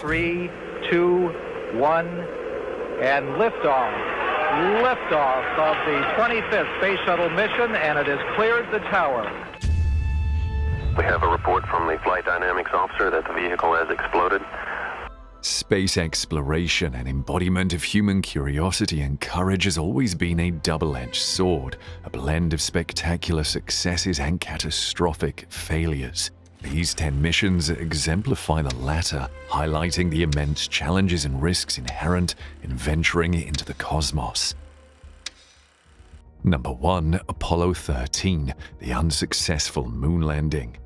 3, 2, 1, and liftoff. Liftoff of the 25th Space Shuttle mission, and it has cleared the tower. We have a report from the flight dynamics officer that the vehicle has exploded. Space exploration, an embodiment of human curiosity and courage, has always been a double-edged sword, a blend of spectacular successes and catastrophic failures. These 10 missions exemplify the latter, highlighting the immense challenges and risks inherent in venturing into the cosmos. Number 1. Apollo 13, the unsuccessful moon landing.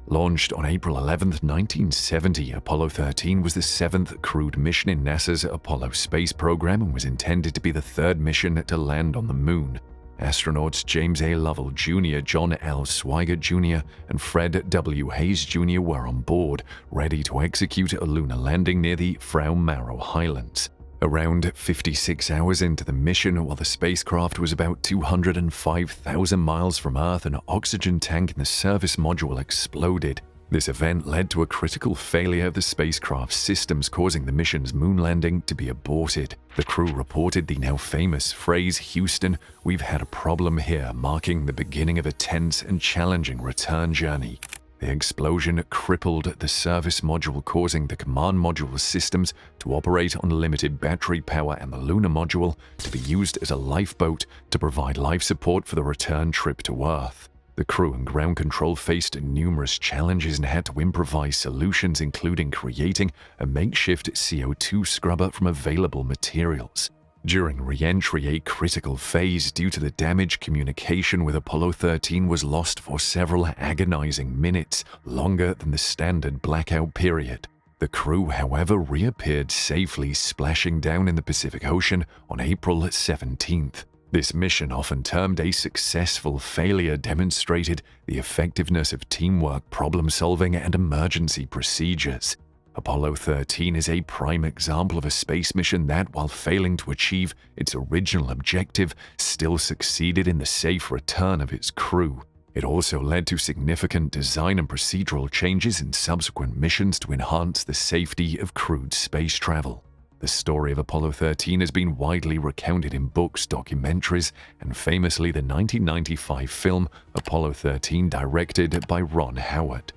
Launched on April 11, 1970, Apollo 13 was the 7th crewed mission in NASA's Apollo space program and was intended to be the 3rd mission to land on the moon. Astronauts James A. Lovell Jr., John L. Swigert Jr., and Fred W. Hayes Jr. were on board, ready to execute a lunar landing near the Frau Maro Highlands. Around 56 hours into the mission, while the spacecraft was about 205,000 miles from Earth, an oxygen tank in the service module exploded. This event led to a critical failure of the spacecraft's systems, causing the mission's moon landing to be aborted. The crew reported the now famous phrase, "Houston, we've had a problem here," marking the beginning of a tense and challenging return journey. The explosion crippled the service module, causing the command module systems to operate on limited battery power and the lunar module to be used as a lifeboat to provide life support for the return trip to Earth. The crew and ground control faced numerous challenges and had to improvise solutions, including creating a makeshift CO2 scrubber from available materials. During re-entry, a critical phase due to the damage, communication with Apollo 13 was lost for several agonizing minutes, longer than the standard blackout period. The crew, however, reappeared safely, splashing down in the Pacific Ocean on April 17th. This mission, often termed a successful failure, demonstrated the effectiveness of teamwork, problem-solving, and emergency procedures. Apollo 13 is a prime example of a space mission that, while failing to achieve its original objective, still succeeded in the safe return of its crew. It also led to significant design and procedural changes in subsequent missions to enhance the safety of crewed space travel. The story of Apollo 13 has been widely recounted in books, documentaries, and famously the 1995 film Apollo 13, directed by Ron Howard.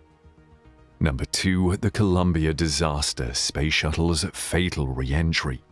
Number 2. The Columbia disaster, Space Shuttle's fatal re-entry.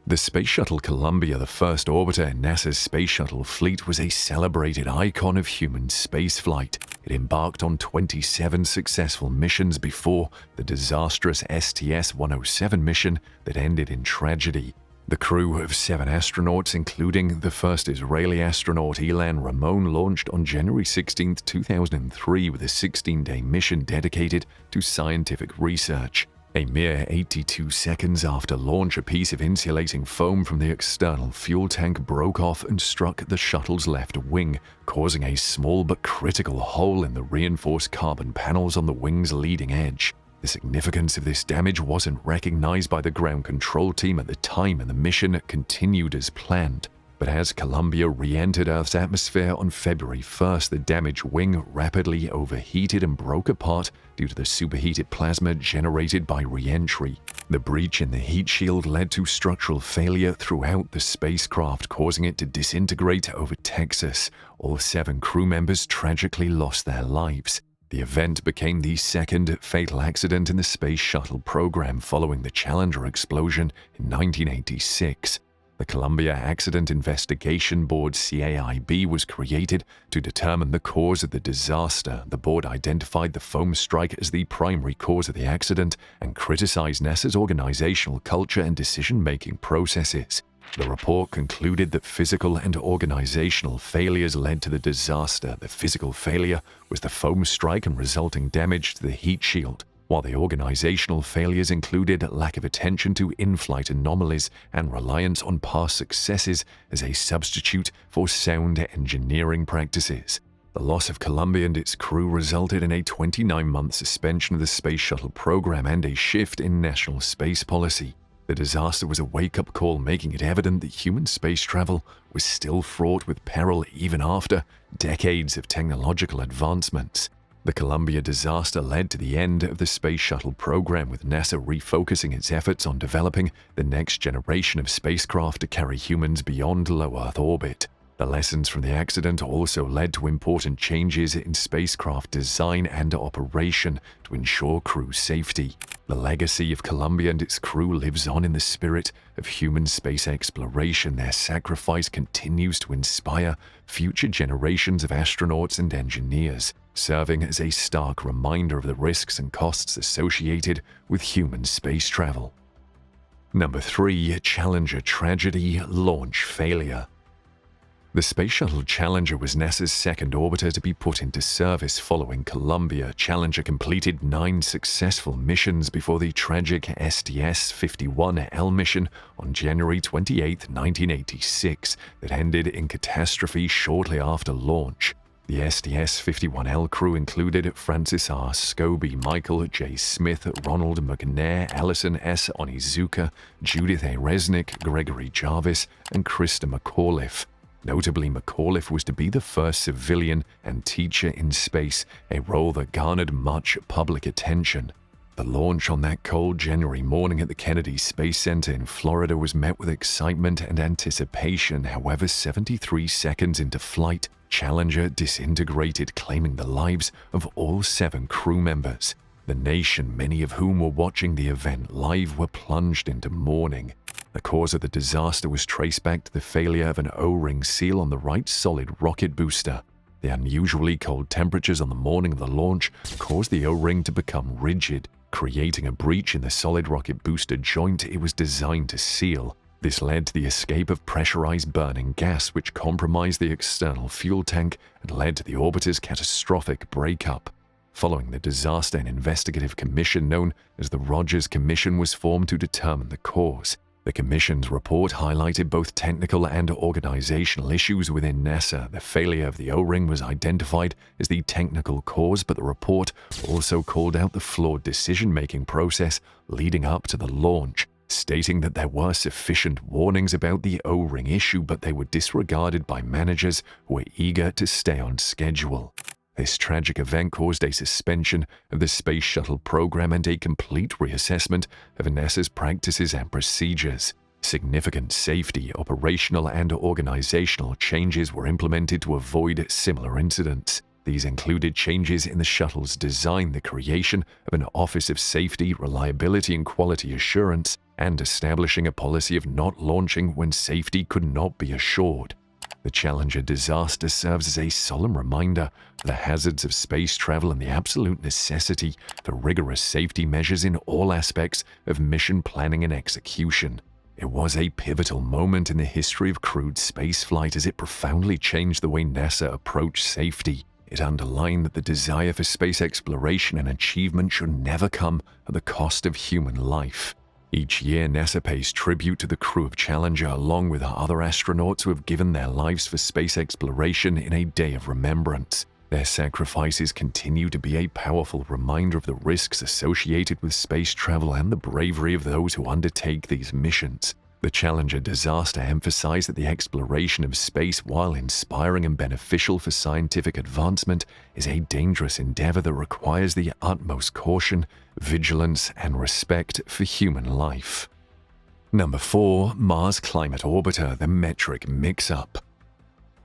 The Space Shuttle Columbia, the first orbiter in NASA's Space Shuttle fleet, was a celebrated icon of human spaceflight. It embarked on 27 successful missions before the disastrous STS-107 mission that ended in tragedy. The crew of 7 astronauts, including the first Israeli astronaut Ilan Ramon, launched on January 16, 2003 with a 16-day mission dedicated to scientific research. A mere 82 seconds after launch, a piece of insulating foam from the external fuel tank broke off and struck the shuttle's left wing, causing a small but critical hole in the reinforced carbon panels on the wing's leading edge. The significance of this damage wasn't recognized by the ground control team at the time, and the mission continued as planned. But as Columbia re-entered Earth's atmosphere on February 1st, the damaged wing rapidly overheated and broke apart due to the superheated plasma generated by re-entry. The breach in the heat shield led to structural failure throughout the spacecraft, causing it to disintegrate over Texas. All 7 crew members tragically lost their lives. The event became the second fatal accident in the Space Shuttle program, following the Challenger explosion in 1986. The Columbia Accident Investigation Board, CAIB, was created to determine the cause of the disaster. The board identified the foam strike as the primary cause of the accident and criticized NASA's organizational culture and decision-making processes. The report concluded that physical and organizational failures led to the disaster. The physical failure was the foam strike and resulting damage to the heat shield, while the organizational failures included lack of attention to in-flight anomalies and reliance on past successes as a substitute for sound engineering practices. The loss of Columbia and its crew resulted in a 29-month suspension of the Space Shuttle program and a shift in national space policy. The disaster was a wake-up call, making it evident that human space travel was still fraught with peril even after decades of technological advancements. The Columbia disaster led to the end of the Space Shuttle program, with NASA refocusing its efforts on developing the next generation of spacecraft to carry humans beyond low Earth orbit. The lessons from the accident also led to important changes in spacecraft design and operation to ensure crew safety. The legacy of Columbia and its crew lives on in the spirit of human space exploration. Their sacrifice continues to inspire future generations of astronauts and engineers, serving as a stark reminder of the risks and costs associated with human space travel. Number 3. Challenger tragedy, launch failure. The Space Shuttle Challenger was NASA's second orbiter to be put into service following Columbia. Challenger completed 9 successful missions before the tragic STS-51L mission on January 28, 1986, that ended in catastrophe shortly after launch. The STS-51L crew included Francis R. Scobie, Michael J. Smith, Ronald McNair, Allison S. Onizuka, Judith A. Resnick, Gregory Jarvis, and Krista McAuliffe. Notably, McAuliffe was to be the first civilian and teacher in space, a role that garnered much public attention. The launch on that cold January morning at the Kennedy Space Center in Florida was met with excitement and anticipation. However, 73 seconds into flight, Challenger disintegrated, claiming the lives of all 7 crew members. The nation, many of whom were watching the event live, were plunged into mourning. The cause of the disaster was traced back to the failure of an O-ring seal on the right solid rocket booster. The unusually cold temperatures on the morning of the launch caused the O-ring to become rigid, creating a breach in the solid rocket booster joint it was designed to seal. This led to the escape of pressurized burning gas, which compromised the external fuel tank and led to the orbiter's catastrophic breakup. Following the disaster, an investigative commission known as the Rogers Commission was formed to determine the cause. The commission's report highlighted both technical and organizational issues within NASA. The failure of the O-ring was identified as the technical cause, but the report also called out the flawed decision-making process leading up to the launch, stating that there were sufficient warnings about the O-ring issue, but they were disregarded by managers who were eager to stay on schedule. This tragic event caused a suspension of the Space Shuttle program and a complete reassessment of NASA's practices and procedures. Significant safety, operational, and organizational changes were implemented to avoid similar incidents. These included changes in the shuttle's design, the creation of an Office of Safety, Reliability, and Quality Assurance, and establishing a policy of not launching when safety could not be assured. The Challenger disaster serves as a solemn reminder of the hazards of space travel and the absolute necessity for rigorous safety measures in all aspects of mission planning and execution. It was a pivotal moment in the history of crewed spaceflight, as it profoundly changed the way NASA approached safety. It underlined that the desire for space exploration and achievement should never come at the cost of human life. Each year, NASA pays tribute to the crew of Challenger, along with other astronauts who have given their lives for space exploration, in a day of remembrance. Their sacrifices continue to be a powerful reminder of the risks associated with space travel and the bravery of those who undertake these missions. The Challenger disaster emphasized that the exploration of space, while inspiring and beneficial for scientific advancement, is a dangerous endeavor that requires the utmost caution, vigilance, and respect for human life. Number 4. Mars Climate Orbiter, the metric mix-up.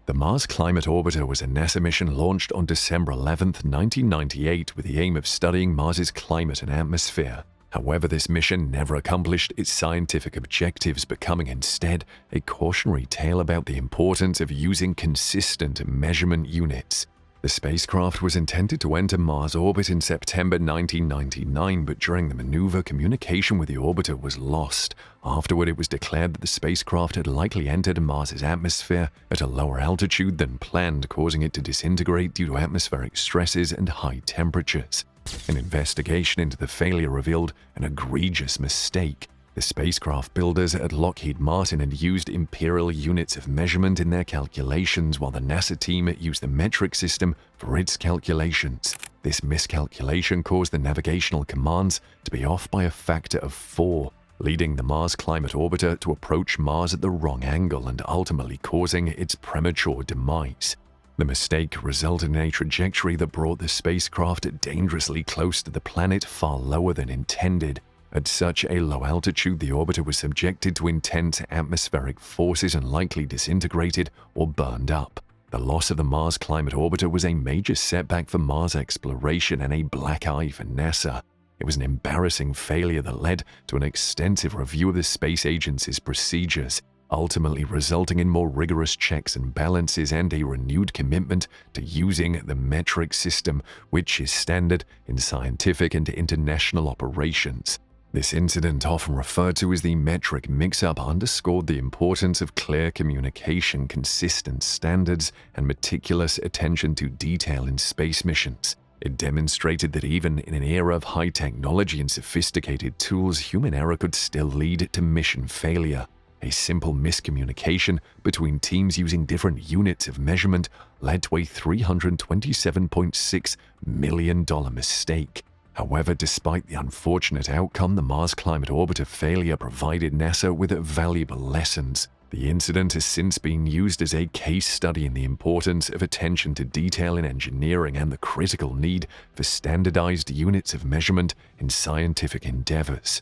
The Mars Climate Orbiter was a NASA mission launched on December 11, 1998, with the aim of studying Mars's climate and atmosphere. However, this mission never accomplished its scientific objectives, becoming instead a cautionary tale about the importance of using consistent measurement units. The spacecraft was intended to enter Mars orbit in September 1999, but during the maneuver, communication with the orbiter was lost. Afterward, it was declared that the spacecraft had likely entered Mars's atmosphere at a lower altitude than planned, causing it to disintegrate due to atmospheric stresses and high temperatures. An investigation into the failure revealed an egregious mistake. The spacecraft builders at Lockheed Martin had used imperial units of measurement in their calculations, while the NASA team used the metric system for its calculations. This miscalculation caused the navigational commands to be off by a factor of 4, leading the Mars Climate Orbiter to approach Mars at the wrong angle and ultimately causing its premature demise. The mistake resulted in a trajectory that brought the spacecraft dangerously close to the planet, far lower than intended. At such a low altitude, the orbiter was subjected to intense atmospheric forces and likely disintegrated or burned up. The loss of the Mars Climate Orbiter was a major setback for Mars exploration and a black eye for NASA. It was an embarrassing failure that led to an extensive review of the space agency's procedures, ultimately resulting in more rigorous checks and balances and a renewed commitment to using the metric system, which is standard in scientific and international operations. This incident, often referred to as the metric mix-up, underscored the importance of clear communication, consistent standards, and meticulous attention to detail in space missions. It demonstrated that even in an era of high technology and sophisticated tools, human error could still lead to mission failure. A simple miscommunication between teams using different units of measurement led to a $327.6 million mistake. However, despite the unfortunate outcome, the Mars Climate Orbiter failure provided NASA with valuable lessons. The incident has since been used as a case study in the importance of attention to detail in engineering and the critical need for standardized units of measurement in scientific endeavors.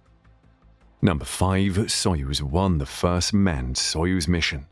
Number 5. Soyuz 1, the first manned Soyuz mission.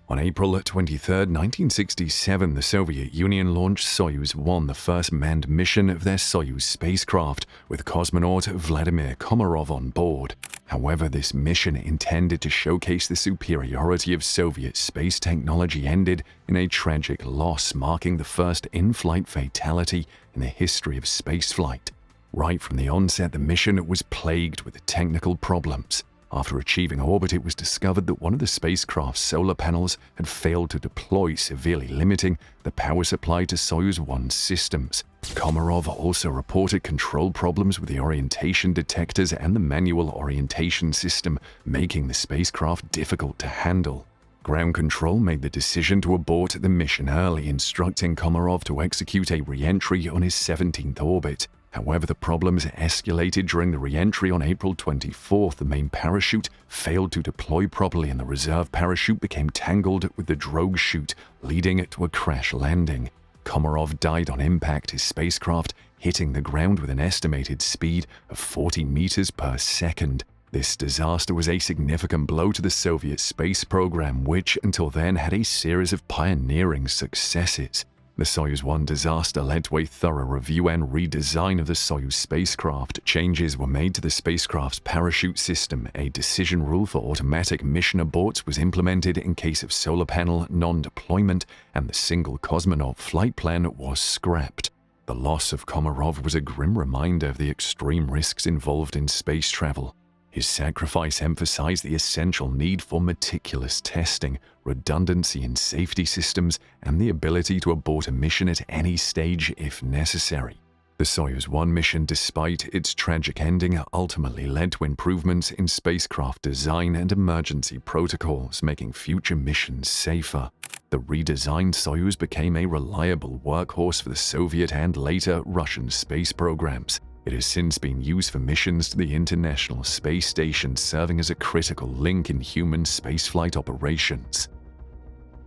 On April 23, 1967, the Soviet Union launched Soyuz 1, the first manned mission of their Soyuz spacecraft, with cosmonaut Vladimir Komarov on board. However, this mission, intended to showcase the superiority of Soviet space technology, ended in a tragic loss, marking the first in-flight fatality in the history of spaceflight. Right from the onset, the mission was plagued with technical problems. After achieving orbit, it was discovered that one of the spacecraft's solar panels had failed to deploy, severely limiting the power supply to Soyuz 1's systems. Komarov also reported control problems with the orientation detectors and the manual orientation system, making the spacecraft difficult to handle. Ground Control made the decision to abort the mission early, instructing Komarov to execute a re-entry on his 17th orbit. However, the problems escalated during the re-entry on April 24th. The main parachute failed to deploy properly and the reserve parachute became tangled with the drogue chute, leading to a crash landing. Komarov died on impact, his spacecraft hitting the ground with an estimated speed of 40 meters per second. This disaster was a significant blow to the Soviet space program, which until then had a series of pioneering successes. The Soyuz 1 disaster led to a thorough review and redesign of the Soyuz spacecraft. Changes were made to the spacecraft's parachute system. A decision rule for automatic mission aborts was implemented in case of solar panel non-deployment, and the single cosmonaut flight plan was scrapped. The loss of Komarov was a grim reminder of the extreme risks involved in space travel. His sacrifice emphasized the essential need for meticulous testing, redundancy in safety systems, and the ability to abort a mission at any stage if necessary. The Soyuz 1 mission, despite its tragic ending, ultimately led to improvements in spacecraft design and emergency protocols, making future missions safer. The redesigned Soyuz became a reliable workhorse for the Soviet and later Russian space programs. It has since been used for missions to the International Space Station, serving as a critical link in human spaceflight operations.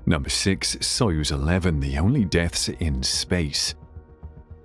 Number 6. Soyuz 11, the only deaths in space.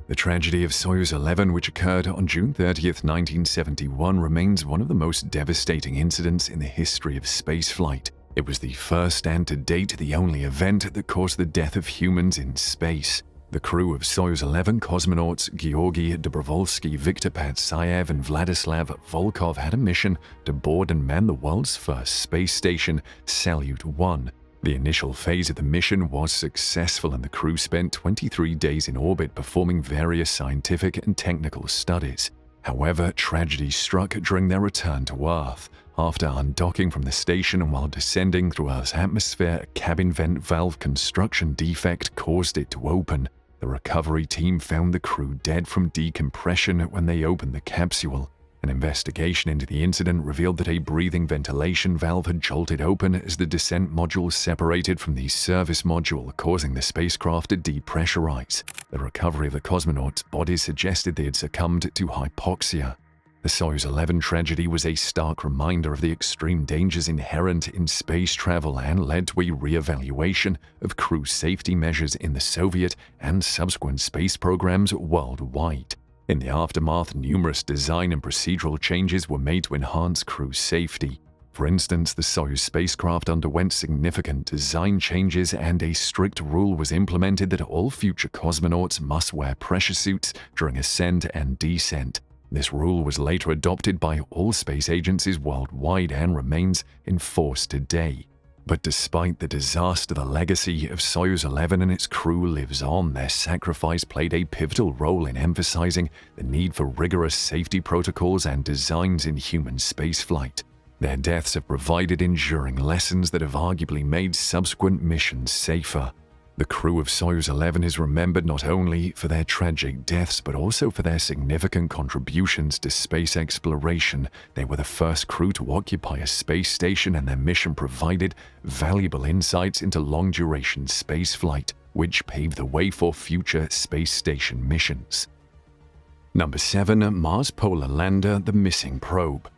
The tragedy of Soyuz 11, which occurred on June 30, 1971, remains one of the most devastating incidents in the history of spaceflight. It was the first and to date the only event that caused the death of humans in space. The crew of Soyuz 11 cosmonauts Georgy Dobrovolsky, Viktor Patsayev, and Vladislav Volkov had a mission to board and man the world's first space station, Salyut 1. The initial phase of the mission was successful, and the crew spent 23 days in orbit performing various scientific and technical studies. However, tragedy struck during their return to Earth. After undocking from the station and while descending through Earth's atmosphere, a cabin vent valve construction defect caused it to open. The recovery team found the crew dead from decompression when they opened the capsule. An investigation into the incident revealed that a breathing ventilation valve had jolted open as the descent module separated from the service module, causing the spacecraft to depressurize. The recovery of the cosmonauts' bodies suggested they had succumbed to hypoxia. The Soyuz 11 tragedy was a stark reminder of the extreme dangers inherent in space travel and led to a re-evaluation of crew safety measures in the Soviet and subsequent space programs worldwide. In the aftermath, numerous design and procedural changes were made to enhance crew safety. For instance, the Soyuz spacecraft underwent significant design changes, and a strict rule was implemented that all future cosmonauts must wear pressure suits during ascent and descent. This rule was later adopted by all space agencies worldwide and remains in force today. But despite the disaster, the legacy of Soyuz 11 and its crew lives on. Their sacrifice played a pivotal role in emphasizing the need for rigorous safety protocols and designs in human spaceflight. Their deaths have provided enduring lessons that have arguably made subsequent missions safer. The crew of Soyuz 11 is remembered not only for their tragic deaths, but also for their significant contributions to space exploration. They were the first crew to occupy a space station, and their mission provided valuable insights into long-duration spaceflight, which paved the way for future space station missions. Number 7. Mars Polar Lander, the Missing Probe.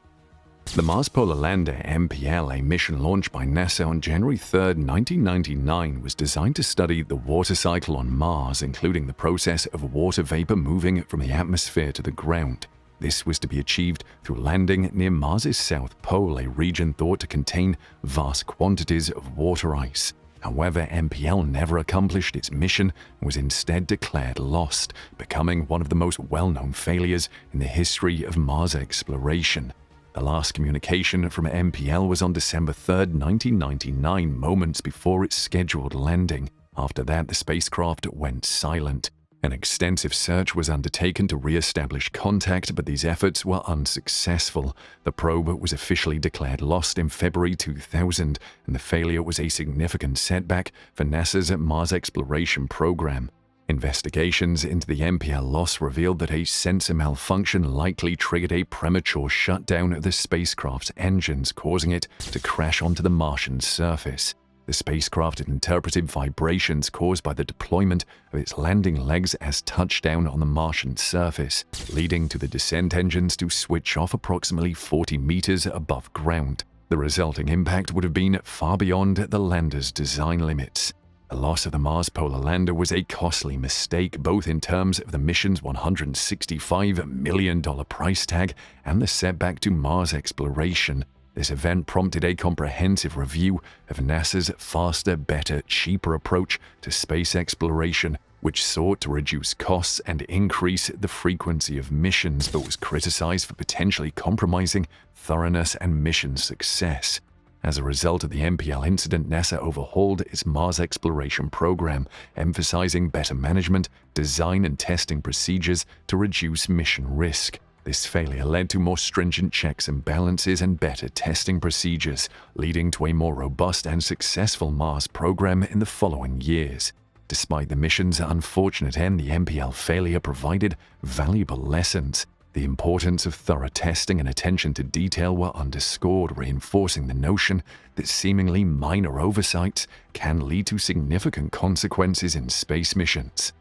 The Mars Polar Lander (MPL), a mission launched by NASA on January 3, 1999, was designed to study the water cycle on Mars, including the process of water vapor moving from the atmosphere to the ground. This was to be achieved through landing near Mars's South Pole, a region thought to contain vast quantities of water ice. However, MPL never accomplished its mission and was instead declared lost, becoming one of the most well-known failures in the history of Mars exploration. The last communication from MPL was on December 3, 1999, moments before its scheduled landing. After that, the spacecraft went silent. An extensive search was undertaken to re-establish contact, but these efforts were unsuccessful. The probe was officially declared lost in February 2000, and the failure was a significant setback for NASA's Mars exploration program. Investigations into the MPL loss revealed that a sensor malfunction likely triggered a premature shutdown of the spacecraft's engines, causing it to crash onto the Martian surface. The spacecraft had interpreted vibrations caused by the deployment of its landing legs as touchdown on the Martian surface, leading to the descent engines to switch off approximately 40 meters above ground. The resulting impact would have been far beyond the lander's design limits. The loss of the Mars Polar Lander was a costly mistake, both in terms of the mission's $165 million price tag and the setback to Mars exploration. This event prompted a comprehensive review of NASA's faster, better, cheaper approach to space exploration, which sought to reduce costs and increase the frequency of missions, but was criticized for potentially compromising thoroughness and mission success. As a result of the MPL incident, NASA overhauled its Mars exploration program, emphasizing better management, design, and testing procedures to reduce mission risk. This failure led to more stringent checks and balances and better testing procedures, leading to a more robust and successful Mars program in the following years. Despite the mission's unfortunate end, the MPL failure provided valuable lessons. The importance of thorough testing and attention to detail were underscored, reinforcing the notion that seemingly minor oversights can lead to significant consequences in space missions.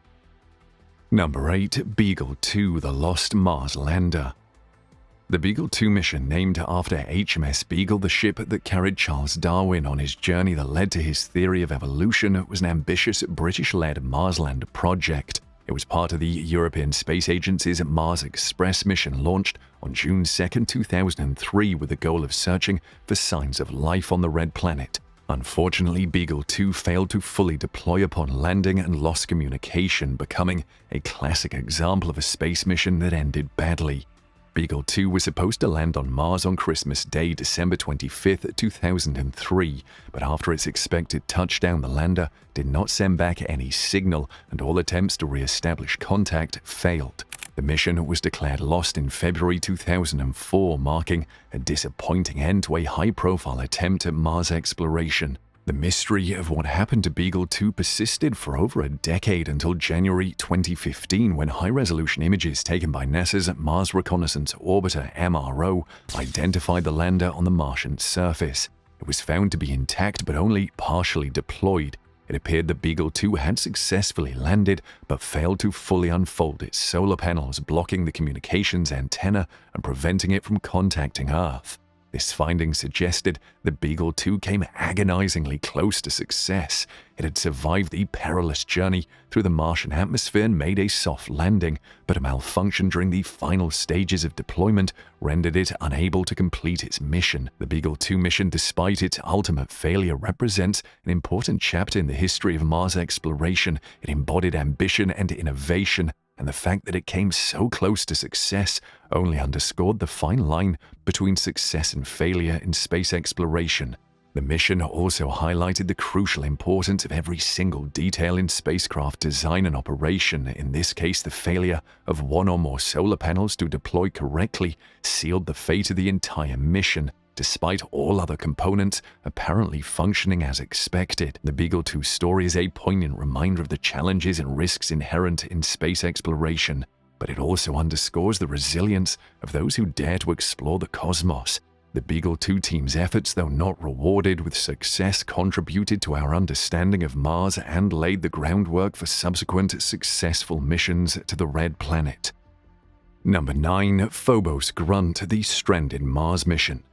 Number 8. Beagle 2, the Lost Mars Lander. The Beagle 2 mission, named after HMS Beagle, the ship that carried Charles Darwin on his journey that led to his theory of evolution, was an ambitious British-led Mars lander project. It was part of the European Space Agency's Mars Express mission, launched on June 2, 2003, with the goal of searching for signs of life on the Red Planet. Unfortunately, Beagle 2 failed to fully deploy upon landing and lost communication, becoming a classic example of a space mission that ended badly. Beagle 2 was supposed to land on Mars on Christmas Day, December 25, 2003, but after its expected touchdown, the lander did not send back any signal, and all attempts to re-establish contact failed. The mission was declared lost in February 2004, marking a disappointing end to a high-profile attempt at Mars exploration. The mystery of what happened to Beagle 2 persisted for over a decade, until January 2015, when high-resolution images taken by NASA's Mars Reconnaissance Orbiter (MRO) identified the lander on the Martian surface. It was found to be intact but only partially deployed. It appeared that Beagle 2 had successfully landed, but failed to fully unfold its solar panels, blocking the communications antenna and preventing it from contacting Earth. This finding suggested that Beagle 2 came agonizingly close to success. It had survived the perilous journey through the Martian atmosphere and made a soft landing, but a malfunction during the final stages of deployment rendered it unable to complete its mission. The Beagle 2 mission, despite its ultimate failure, represents an important chapter in the history of Mars exploration. It embodied ambition and innovation, and the fact that it came so close to success only underscored the fine line between success and failure in space exploration. The mission also highlighted the crucial importance of every single detail in spacecraft design and operation. In this case, the failure of one or more solar panels to deploy correctly sealed the fate of the entire mission, despite all other components apparently functioning as expected. The Beagle 2 story is a poignant reminder of the challenges and risks inherent in space exploration, but it also underscores the resilience of those who dare to explore the cosmos. The Beagle 2 team's efforts, though not rewarded with success, contributed to our understanding of Mars and laid the groundwork for subsequent successful missions to the Red Planet. Number 9. Phobos Grunt, the stranded Mars mission.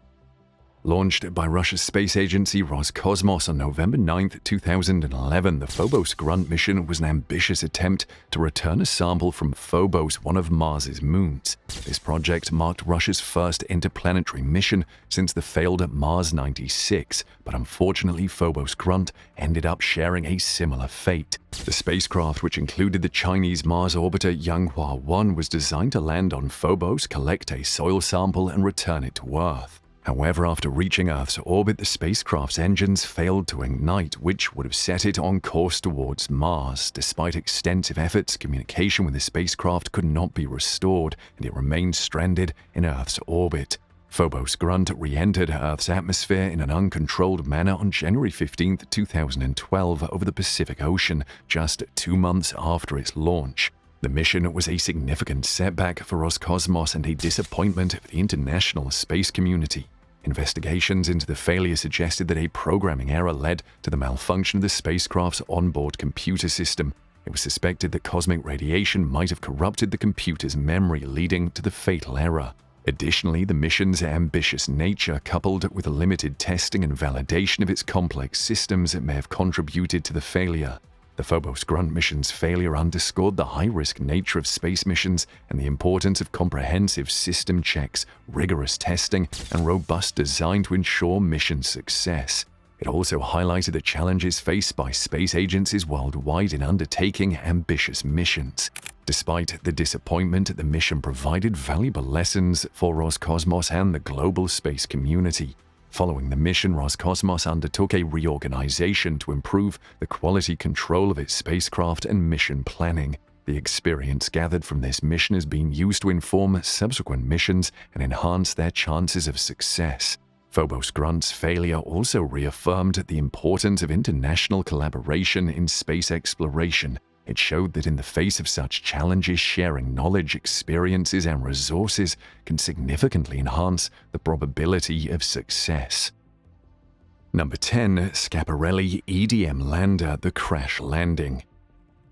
Launched by Russia's space agency Roscosmos on November 9, 2011, the Phobos Grunt mission was an ambitious attempt to return a sample from Phobos, one of Mars's moons. This project marked Russia's first interplanetary mission since the failed Mars 96, but unfortunately Phobos Grunt ended up sharing a similar fate. The spacecraft, which included the Chinese Mars orbiter Yanghua 1, was designed to land on Phobos, collect a soil sample, and return it to Earth. However, after reaching Earth's orbit, the spacecraft's engines failed to ignite, which would have set it on course towards Mars. Despite extensive efforts, communication with the spacecraft could not be restored, and it remained stranded in Earth's orbit. Phobos Grunt re-entered Earth's atmosphere in an uncontrolled manner on January 15, 2012, over the Pacific Ocean, just 2 months after its launch. The mission was a significant setback for Roscosmos and a disappointment for the international space community. Investigations into the failure suggested that a programming error led to the malfunction of the spacecraft's onboard computer system. It was suspected that cosmic radiation might have corrupted the computer's memory, leading to the fatal error. Additionally, the mission's ambitious nature, coupled with the limited testing and validation of its complex systems, may have contributed to the failure. The Phobos Grunt mission's failure underscored the high-risk nature of space missions and the importance of comprehensive system checks, rigorous testing, and robust design to ensure mission success. It also highlighted the challenges faced by space agencies worldwide in undertaking ambitious missions. Despite the disappointment, the mission provided valuable lessons for Roscosmos and the global space community. Following the mission, Roscosmos undertook a reorganization to improve the quality control of its spacecraft and mission planning. The experience gathered from this mission has been used to inform subsequent missions and enhance their chances of success. Phobos Grunt's failure also reaffirmed the importance of international collaboration in space exploration. It showed that in the face of such challenges, sharing knowledge, experiences, and resources can significantly enhance the probability of success. Number 10. Schiaparelli EDM Lander, the crash landing.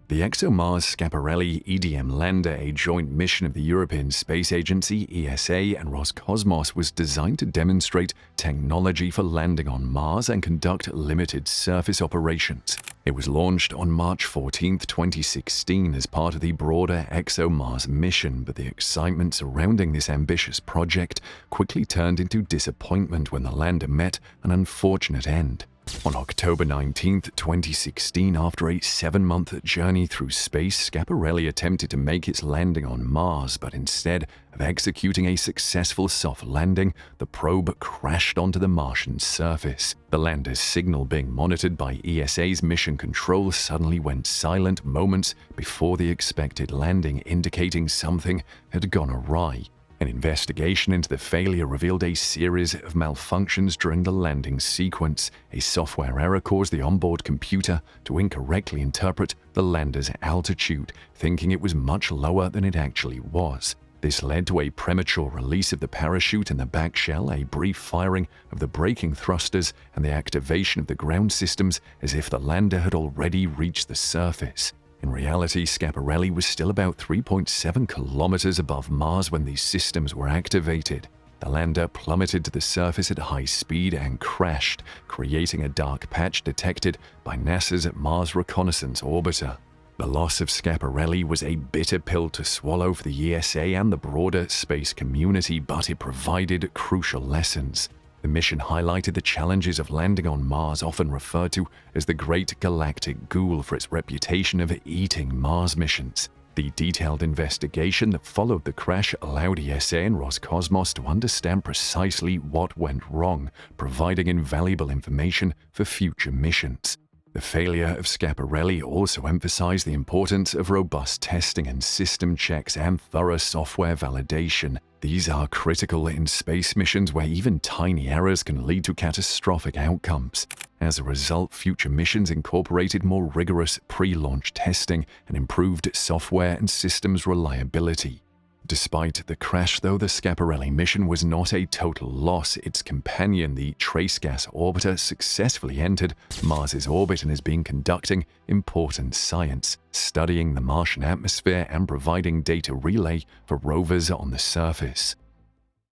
The ExoMars Schiaparelli EDM lander, a joint mission of the European Space Agency (ESA) and Roscosmos, was designed to demonstrate technology for landing on Mars and conduct limited surface operations. It was launched on March 14, 2016 as part of the broader ExoMars mission, but the excitement surrounding this ambitious project quickly turned into disappointment when the lander met an unfortunate end. On October 19, 2016, after a 7-month journey through space, Schiaparelli attempted to make its landing on Mars, but instead of executing a successful soft landing, the probe crashed onto the Martian surface. The lander's signal, being monitored by ESA's mission control, suddenly went silent moments before the expected landing, indicating something had gone awry. An investigation into the failure revealed a series of malfunctions during the landing sequence. A software error caused the onboard computer to incorrectly interpret the lander's altitude, thinking it was much lower than it actually was. This led to a premature release of the parachute and the back shell, a brief firing of the braking thrusters, and the activation of the ground systems as if the lander had already reached the surface. In reality, Schiaparelli was still about 3.7 kilometers above Mars when these systems were activated. The lander plummeted to the surface at high speed and crashed, creating a dark patch detected by NASA's Mars Reconnaissance Orbiter. The loss of Schiaparelli was a bitter pill to swallow for the ESA and the broader space community, but it provided crucial lessons. The mission highlighted the challenges of landing on Mars, often referred to as the Great Galactic Ghoul for its reputation of eating Mars missions. The detailed investigation that followed the crash allowed ESA and Roscosmos to understand precisely what went wrong, providing invaluable information for future missions. The failure of Schiaparelli also emphasized the importance of robust testing and system checks and thorough software validation. These are critical in space missions where even tiny errors can lead to catastrophic outcomes. As a result, future missions incorporated more rigorous pre-launch testing and improved software and systems reliability. Despite the crash, though, the Schiaparelli mission was not a total loss. Its companion, the Trace Gas Orbiter, successfully entered Mars's orbit and has been conducting important science, studying the Martian atmosphere and providing data relay for rovers on the surface.